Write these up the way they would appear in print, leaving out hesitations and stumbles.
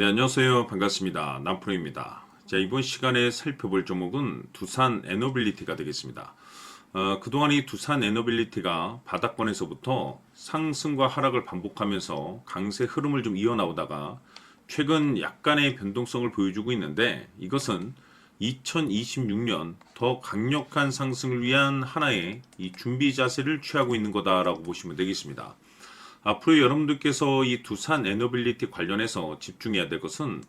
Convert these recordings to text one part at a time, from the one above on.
네, 안녕하세요. 반갑습니다. 남프로입니다. 자, 이번 시간에 살펴볼 종목은 두산 에너빌리티가 되겠습니다. 그동안 이 두산 에너빌리티가 바닥권에서부터 상승과 하락을 반복하면서 강세 흐름을 좀 이어나오다가 최근 약간의 변동성을 보여주고 있는데, 이것은 2026년 더 강력한 상승을 위한 하나의 이 준비 자세를 취하고 있는 거다라고 보시면 되겠습니다. 앞으로 여러분들께서 이 두산 에너빌리티 관련해서 집중해야 될 것은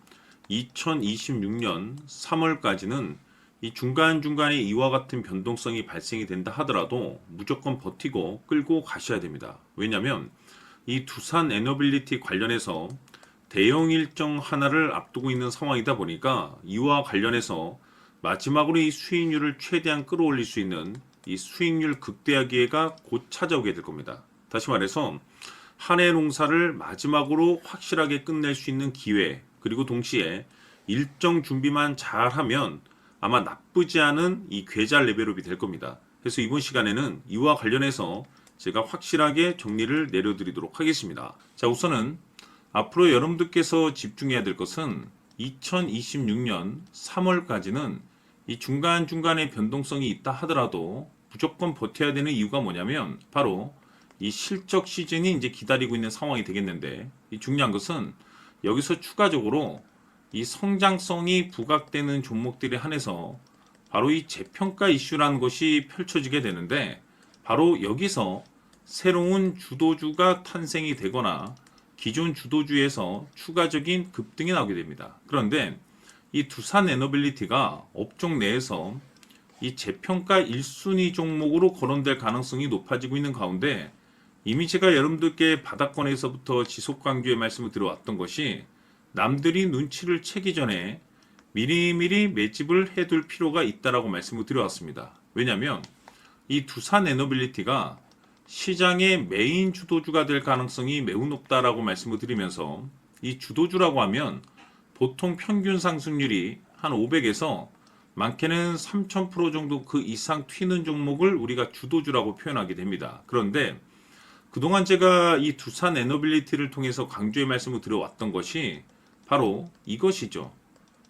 2026년 3월까지는 이 중간중간에 이와 같은 변동성이 발생이 된다 하더라도 무조건 버티고 끌고 가셔야 됩니다. 왜냐하면 이 두산 에너빌리티 관련해서 대형 일정 하나를 앞두고 있는 상황이다 보니까 이와 관련해서 마지막으로 이 수익률을 최대한 끌어올릴 수 있는 이 수익률 극대화 기회가 곧 찾아오게 될 겁니다. 다시 말해서 한 해 농사를 마지막으로 확실하게 끝낼 수 있는 기회, 그리고 동시에 일정 준비만 잘하면 아마 나쁘지 않은 이 계좌 레벨업이 될 겁니다. 그래서 이번 시간에는 이와 관련해서 제가 확실하게 정리를 내려드리도록 하겠습니다. 자, 우선은 앞으로 여러분들께서 집중해야 될 것은 2026년 3월까지는 이 중간중간에 변동성이 있다 하더라도 무조건 버텨야 되는 이유가 뭐냐면 바로 이 실적 시즌이 이제 기다리고 있는 상황이 되겠는데, 이 중요한 것은 여기서 추가적으로 이 성장성이 부각되는 종목들에 한해서 바로 이 재평가 이슈라는 것이 펼쳐지게 되는데, 바로 여기서 새로운 주도주가 탄생이 되거나 기존 주도주에서 추가적인 급등이 나오게 됩니다. 그런데 이 두산 에너빌리티가 업종 내에서 이 재평가 1순위 종목으로 거론될 가능성이 높아지고 있는 가운데, 이미 제가 여러분들께 바닥권에서부터 지속 강조의 말씀을 드려왔던 것이 남들이 눈치를 채기 전에 미리미리 매집을 해둘 필요가 있다라고 말씀을 드려왔습니다. 왜냐하면 이 두산 에너빌리티가 시장의 메인 주도주가 될 가능성이 매우 높다라고 말씀을 드리면서, 이 주도주라고 하면 보통 평균 상승률이 한 500에서 많게는 3000% 정도 그 이상 튀는 종목을 우리가 주도주라고 표현하게 됩니다. 그런데 그동안 제가 이 두산 에너빌리티를 통해서 강조의 말씀을 드려왔던 것이 바로 이것이죠.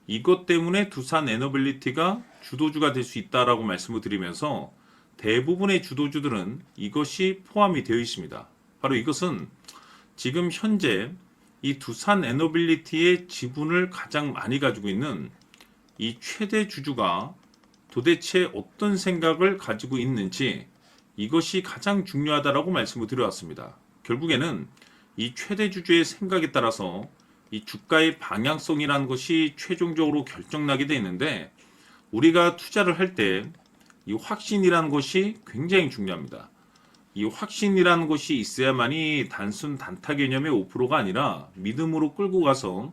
이것 때문에 두산 에너빌리티가 주도주가 될 수 있다라고 말씀을 드리면서 대부분의 주도주들은 이것이 포함이 되어 있습니다. 바로 이것은 지금 현재 이 두산 에너빌리티의 지분을 가장 많이 가지고 있는 이 최대 주주가 도대체 어떤 생각을 가지고 있는지, 이것이 가장 중요하다라고 말씀을 드려왔습니다. 결국에는 이 최대 주주의 생각에 따라서 이 주가의 방향성이라는 것이 최종적으로 결정나게 되는데, 우리가 투자를 할 때 이 확신이라는 것이 굉장히 중요합니다. 이 확신이라는 것이 있어야만이 단순 단타 개념의 5%가 아니라 믿음으로 끌고 가서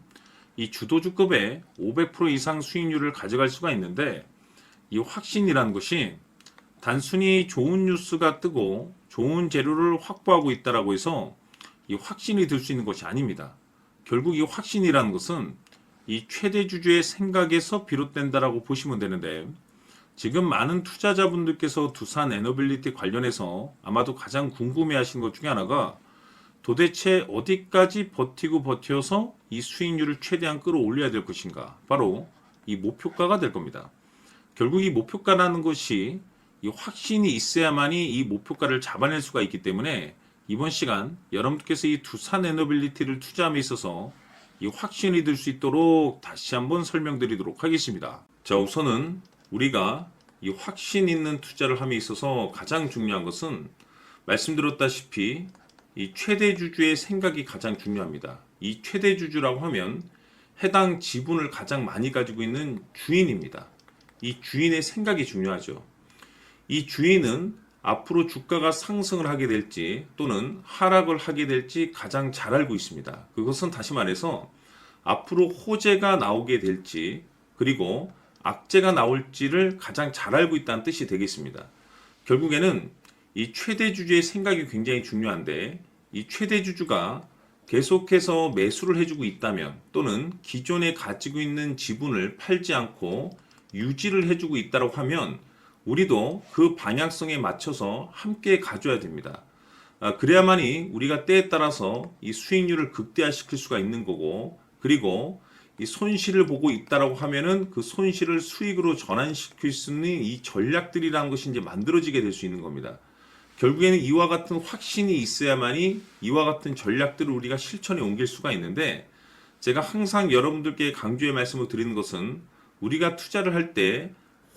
이 주도주급의 500% 이상 수익률을 가져갈 수가 있는데, 이 확신이라는 것이 단순히 좋은 뉴스가 뜨고 좋은 재료를 확보하고 있다라고 해서 이 확신이 들 수 있는 것이 아닙니다. 결국 이 확신이라는 것은 이 최대 주주의 생각에서 비롯된다라고 보시면 되는데, 지금 많은 투자자분들께서 두산 에너빌리티 관련해서 아마도 가장 궁금해하시는 것 중에 하나가 도대체 어디까지 버티고 버텨서 이 수익률을 최대한 끌어올려야 될 것인가, 바로 이 목표가가 될 겁니다. 결국 이 목표가라는 것이 이 확신이 있어야만이 이 목표가를 잡아낼 수가 있기 때문에 이번 시간 여러분들께서 이 두산 에너빌리티를 투자함에 있어서 이 확신이 들 수 있도록 다시 한번 설명드리도록 하겠습니다. 자, 우선은 우리가 이 확신 있는 투자를 함에 있어서 가장 중요한 것은 말씀드렸다시피 이 최대 주주의 생각이 가장 중요합니다. 이 최대 주주라고 하면 해당 지분을 가장 많이 가지고 있는 주인입니다. 이 주인의 생각이 중요하죠. 이 주인은 앞으로 주가가 상승을 하게 될지 또는 하락을 하게 될지 가장 잘 알고 있습니다. 그것은 다시 말해서 앞으로 호재가 나오게 될지 그리고 악재가 나올지를 가장 잘 알고 있다는 뜻이 되겠습니다. 결국에는 이 최대 주주의 생각이 굉장히 중요한데, 이 최대 주주가 계속해서 매수를 해주고 있다면 또는 기존에 가지고 있는 지분을 팔지 않고 유지를 해주고 있다고 하면 우리도 그 방향성에 맞춰서 함께 가져야 됩니다. 그래야만이 우리가 때에 따라서 이 수익률을 극대화시킬 수가 있는 거고, 그리고 이 손실을 보고 있다라고 하면은 그 손실을 수익으로 전환시킬 수 있는 이 전략들이라는 것이 이제 만들어지게 될 수 있는 겁니다. 결국에는 이와 같은 확신이 있어야만이 이와 같은 전략들을 우리가 실천에 옮길 수가 있는데, 제가 항상 여러분들께 강조의 말씀을 드리는 것은 우리가 투자를 할 때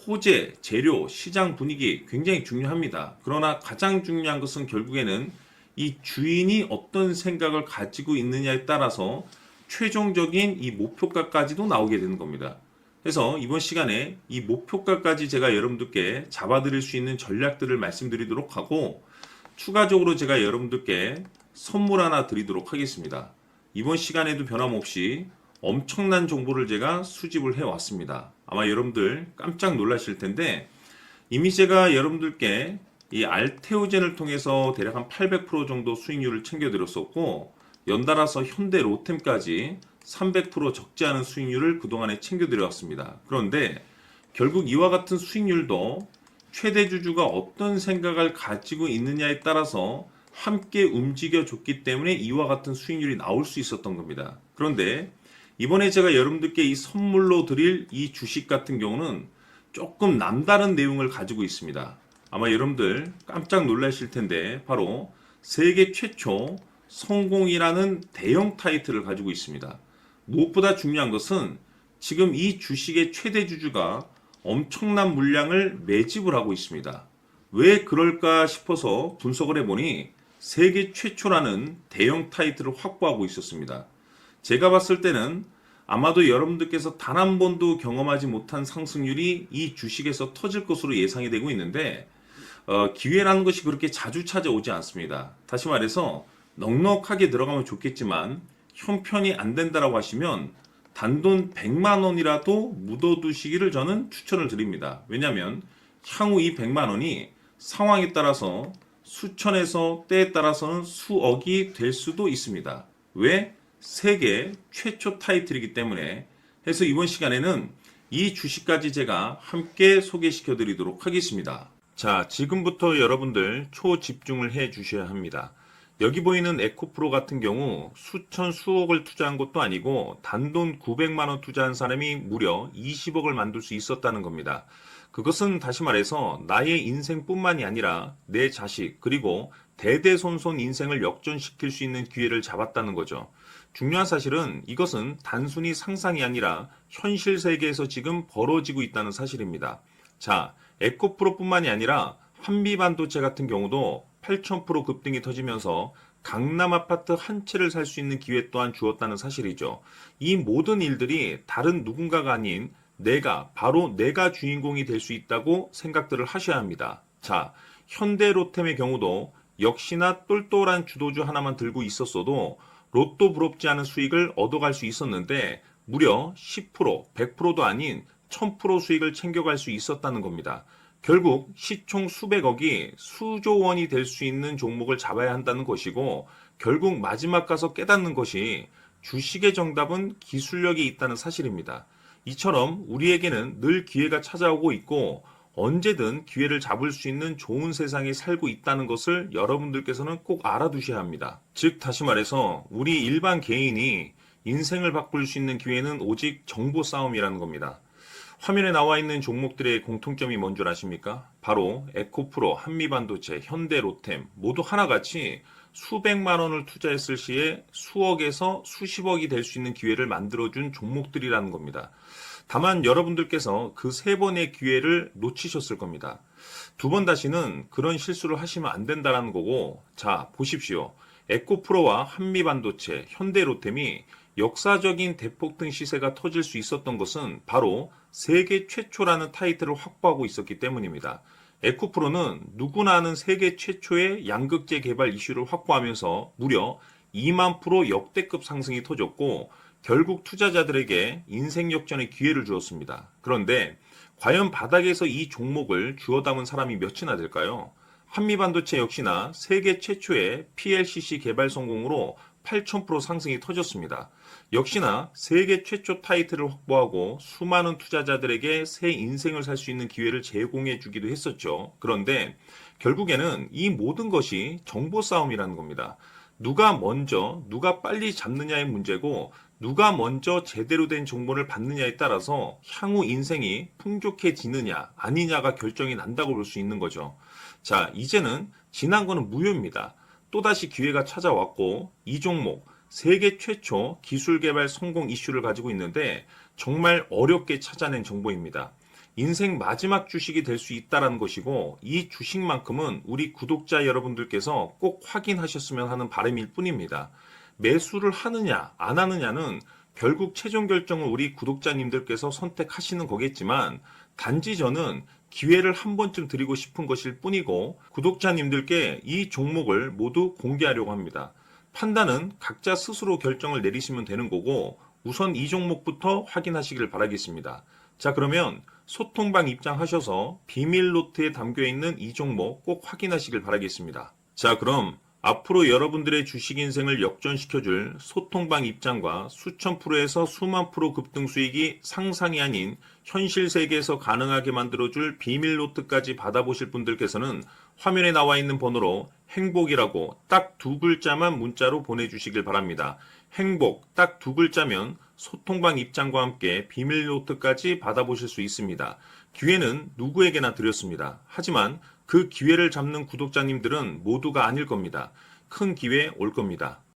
호재, 재료, 시장 분위기 굉장히 중요합니다. 그러나 가장 중요한 것은 결국에는 이 주인이 어떤 생각을 가지고 있느냐에 따라서 최종적인 이 목표가까지도 나오게 되는 겁니다. 그래서 이번 시간에 이 목표가까지 제가 여러분들께 잡아드릴 수 있는 전략들을 말씀드리도록 하고, 추가적으로 제가 여러분들께 선물 하나 드리도록 하겠습니다. 이번 시간에도 변함없이 엄청난 정보를 제가 수집을 해왔습니다. 아마 여러분들 깜짝 놀라실 텐데, 이미 제가 여러분들께 이 알테오젠을 통해서 대략 한 800% 정도 수익률을 챙겨드렸었고, 연달아서 현대 로템까지 300% 적지 않은 수익률을 그동안에 챙겨드려왔습니다. 그런데 결국 이와 같은 수익률도 최대 주주가 어떤 생각을 가지고 있느냐에 따라서 함께 움직여줬기 때문에 이와 같은 수익률이 나올 수 있었던 겁니다. 그런데 이번에 제가 여러분들께 이 선물로 드릴 이 주식 같은 경우는 조금 남다른 내용을 가지고 있습니다. 아마 여러분들 깜짝 놀라실 텐데, 바로 세계 최초 성공이라는 대형 타이틀을 가지고 있습니다. 무엇보다 중요한 것은 지금 이 주식의 최대 주주가 엄청난 물량을 매집을 하고 있습니다. 왜 그럴까 싶어서 분석을 해보니 세계 최초라는 대형 타이틀을 확보하고 있었습니다. 제가 봤을 때는 아마도 여러분들께서 단 한 번도 경험하지 못한 상승률이 이 주식에서 터질 것으로 예상이 되고 있는데, 기회라는 것이 그렇게 자주 찾아오지 않습니다. 다시 말해서 넉넉하게 들어가면 좋겠지만 형편이 안 된다라고 하시면 단돈 100만 원이라도 묻어두시기를 저는 추천을 드립니다. 왜냐하면 향후 이 100만 원이 상황에 따라서 수천에서 때에 따라서는 수억이 될 수도 있습니다. 왜? 세계 최초 타이틀이기 때문에. 해서 이번 시간에는 이 주식까지 제가 함께 소개시켜 드리도록 하겠습니다. 자, 지금부터 여러분들 초집중을 해 주셔야 합니다. 여기 보이는 에코프로 같은 경우 수천 수억을 투자한 것도 아니고 단돈 900만 원 투자한 사람이 무려 20억을 만들 수 있었다는 겁니다. 그것은 다시 말해서 나의 인생뿐만이 아니라 내 자식 그리고 대대손손 인생을 역전시킬 수 있는 기회를 잡았다는 거죠. 중요한 사실은 이것은 단순히 상상이 아니라 현실 세계에서 지금 벌어지고 있다는 사실입니다. 자, 에코프로뿐만이 아니라 한미반도체 같은 경우도 8,000% 급등이 터지면서 강남 아파트 한 채를 살 수 있는 기회 또한 주었다는 사실이죠. 이 모든 일들이 다른 누군가가 아닌 바로 내가 주인공이 될 수 있다고 생각들을 하셔야 합니다. 자, 현대로템의 경우도 역시나 똘똘한 주도주 하나만 들고 있었어도 로또 부럽지 않은 수익을 얻어갈 수 있었는데 무려 10%, 100%도 아닌 1000% 수익을 챙겨갈 수 있었다는 겁니다. 결국 시총 수백억이 수조 원이 될 수 있는 종목을 잡아야 한다는 것이고, 결국 마지막 가서 깨닫는 것이 주식의 정답은 기술력이 있다는 사실입니다. 이처럼 우리에게는 늘 기회가 찾아오고 있고 언제든 기회를 잡을 수 있는 좋은 세상에 살고 있다는 것을 여러분들께서는 꼭 알아두셔야 합니다. 즉 다시 말해서 우리 일반 개인이 인생을 바꿀 수 있는 기회는 오직 정보 싸움이라는 겁니다. 화면에 나와 있는 종목들의 공통점이 뭔 줄 아십니까? 바로 에코프로, 한미반도체, 현대로템 모두 하나같이 수백만 원을 투자했을 시에 수억에서 수십억이 될 수 있는 기회를 만들어준 종목들이라는 겁니다. 다만 여러분들께서 그 세 번의 기회를 놓치셨을 겁니다. 두 번 다시는 그런 실수를 하시면 안 된다는 거고, 자 보십시오. 에코프로와 한미반도체, 현대로템이 역사적인 대폭등 시세가 터질 수 있었던 것은 바로 세계 최초라는 타이틀을 확보하고 있었기 때문입니다. 에코프로는 누구나 아는 세계 최초의 양극재 개발 이슈를 확보하면서 무려 2만 프로 역대급 상승이 터졌고 결국 투자자들에게 인생 역전의 기회를 주었습니다. 그런데 과연 바닥에서 이 종목을 주워 담은 사람이 몇이나 될까요? 한미반도체 역시나 세계 최초의 PLCC 개발 성공으로 8,000% 상승이 터졌습니다. 역시나 세계 최초 타이틀을 확보하고 수많은 투자자들에게 새 인생을 살 수 있는 기회를 제공해 주기도 했었죠. 그런데 결국에는 이 모든 것이 정보 싸움이라는 겁니다. 누가 먼저, 누가 빨리 잡느냐의 문제고 누가 먼저 제대로 된 정보를 받느냐에 따라서 향후 인생이 풍족해지느냐 아니냐가 결정이 난다고 볼 수 있는 거죠. 자, 이제는 지난 거는 무효입니다. 또다시 기회가 찾아왔고 이 종목 세계 최초 기술 개발 성공 이슈를 가지고 있는데 정말 어렵게 찾아낸 정보입니다. 인생 마지막 주식이 될 수 있다는 것이고 이 주식만큼은 우리 구독자 여러분들께서 꼭 확인하셨으면 하는 바람일 뿐입니다. 매수를 하느냐 안 하느냐는 결국 최종 결정을 우리 구독자님들께서 선택하시는 거겠지만 단지 저는 기회를 한 번쯤 드리고 싶은 것일 뿐이고 구독자님들께 이 종목을 모두 공개하려고 합니다. 판단은 각자 스스로 결정을 내리시면 되는 거고 우선 이 종목부터 확인하시길 바라겠습니다. 자, 그러면 소통방 입장하셔서 비밀 노트에 담겨 있는 이 종목 꼭 확인하시길 바라겠습니다. 자, 그럼 앞으로 여러분들의 주식 인생을 역전시켜줄 소통방 입장과 수천 프로에서 수만 프로 급등 수익이 상상이 아닌 현실 세계에서 가능하게 만들어줄 비밀 노트까지 받아보실 분들께서는 화면에 나와 있는 번호로 행복이라고 딱 두 글자만 문자로 보내주시길 바랍니다. 행복 딱 두 글자면 소통방 입장과 함께 비밀 노트까지 받아보실 수 있습니다. 기회는 누구에게나 드렸습니다. 하지만 그 기회를 잡는 구독자님들은 모두가 아닐 겁니다. 큰 기회 올 겁니다.